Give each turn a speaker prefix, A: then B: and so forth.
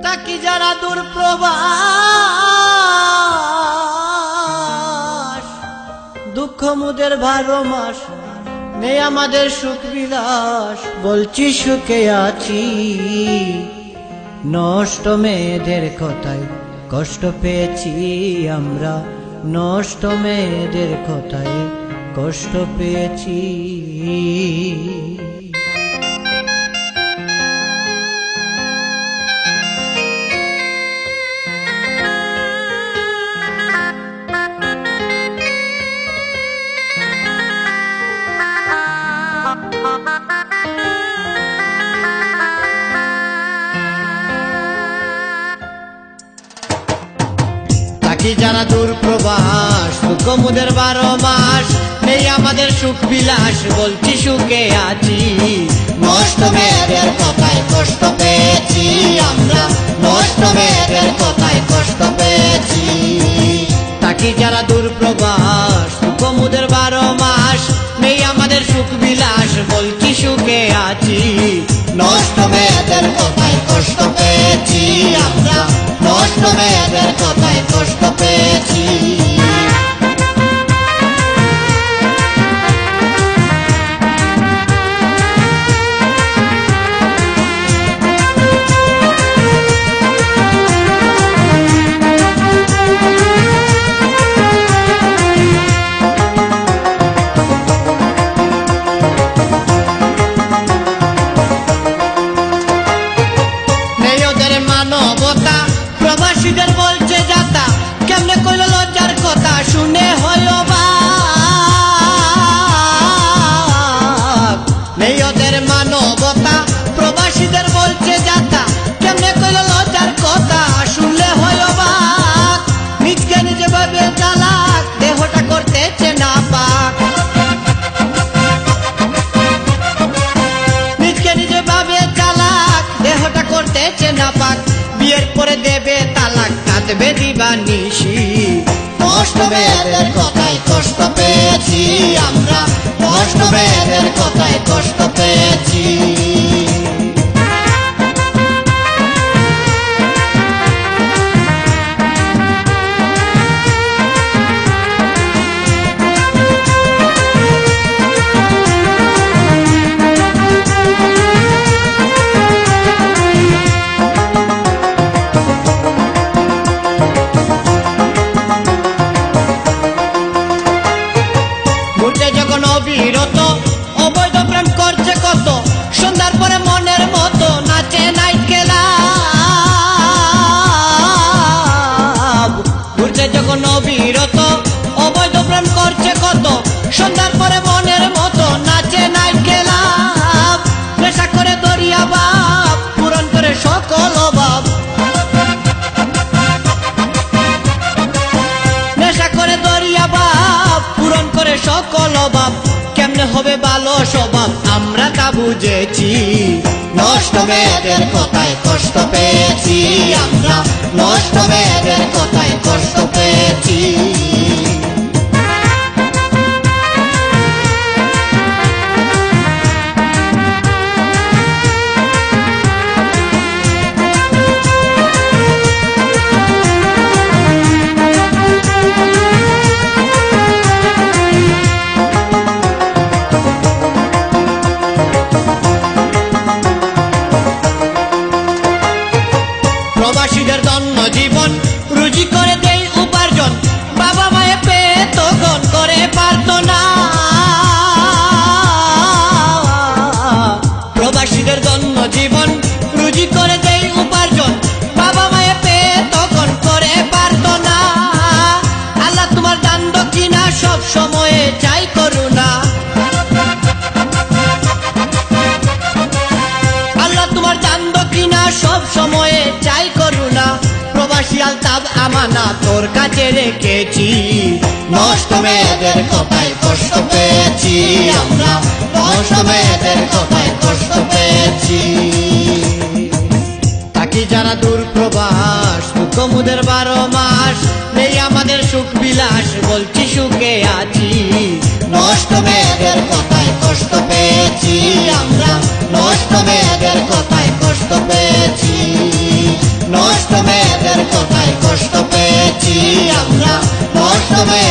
A: তাকি যারা দূর প্রবাস, দুঃখ মুদের 12 মাস নেই আমাদের সুখ বিলাস। বলছি সুখে আছি, নষ্ট মেয়েদের কথায় কষ্ট পেয়েছি আমরা, নষ্ট মেয়েদের কথায় কষ্ট পেয়েছি। তাকি যারা দূর প্রবাস, দুঃখ মুদের 12 মাস নেই আমাদের সুখ বিলাস। বলছি সুখে আছি, নষ্ট মেয়েদের কথায় কষ্ট পেয়েছি আমরা, নষ্ট মেয়েদের কথায় কষ্ট পেয়েছি। তাকি যারা দূর প্রবাস, দুঃখ মুদের 12 মাস নেই আমাদের সুখ বিলাস। বলছি সুখে আছি, নষ্ট মেয়েদের কথায় কষ্ট পেয়েছি আমরা, নষ্ট মেয়েদের কথায় কষ্ট পেয়েছি। মানবতা প্রবাসীদের বলছে যাতা, কেমনে কইল লজ্জার কথা শুনে হয় অবাক। নেই ওদের মানবতা প্রবাসীদের বলছে যাতা, কেমনে কইল লজ্জার কথা শুনলে হয় অবাক। নিজকে নিজে ভাবে চালাক, দেহটা করতেছে না পাক। নিজকে নিজে ভাবে চালাক, দেহটা করতেছে না পাক। বিয়ের পরে দেবে তালাক, কাঁদবে দিবানিশি। নষ্ট মেয়েদের কথায় কষ্ট পেয়েছি আমরা, নষ্ট মেয়েদের কথায় কষ্ট পেয়েছি। যখন অবিরত অবৈধ প্রেম করছে কত, সন্ধ্যার পরে মনের মতো নাচে নাইট ক্লাব। ঘুরছে যখন অবিরত অবৈধ প্রেম করছে কত, সন্ধ্যার পরে মনের মতো নাচে নাইট ক্লাব। নেশা করে দরিয়া বাপ, পূরণ করে সকল অভাব। নেশা করে দরিয়া বাপ, পূরণ করে সকল অভাব। কেমনে হবে ভালো স্বভাব আমরা তা বুঝেছি, নষ্ট মেয়েদের কথায় কষ্ট পেয়েছি আমরা, নষ্ট মেয়েদের কথায় কষ্ট পেয়েছি। প্রবাসীদের ধন্য জীবন, রুজি করে দেই উপার্জন, বাবা মায়ে পেয়ে তখন করে পারতো না। প্রবাসীদের ধন্য জীবন, রুজি করে দেই উপার্জন, বাবা মায়ে পেয়ে তখন করে পারতো না। আল্লাহ তোমার দান দক্ষিণা সব সময়ে চাই করুণা। আল্লাহ তোমার দান দক্ষিণা সব সময়ে চাই করুণা। প্রবাসী আলতাব আমানা তোর কাছে রেখেছি, নষ্ট মেয়েদের কথায় কষ্ট পেয়েছি আমরা, নষ্ট মেয়েদের কথায় কষ্ট পেয়েছি। তাকি যারা দূর প্রবাস, দুঃখ মুদের 12 মাস নেই আমাদের সুখ বিলাস। বলছি সুখে আছি, নষ্ট মেয়েদের কথায় কষ্ট পেয়েছি আমরা, নষ্ট মেয়েদের কথায় কষ্ট পেয়েছি। আমরা নষ্ট মেয়ে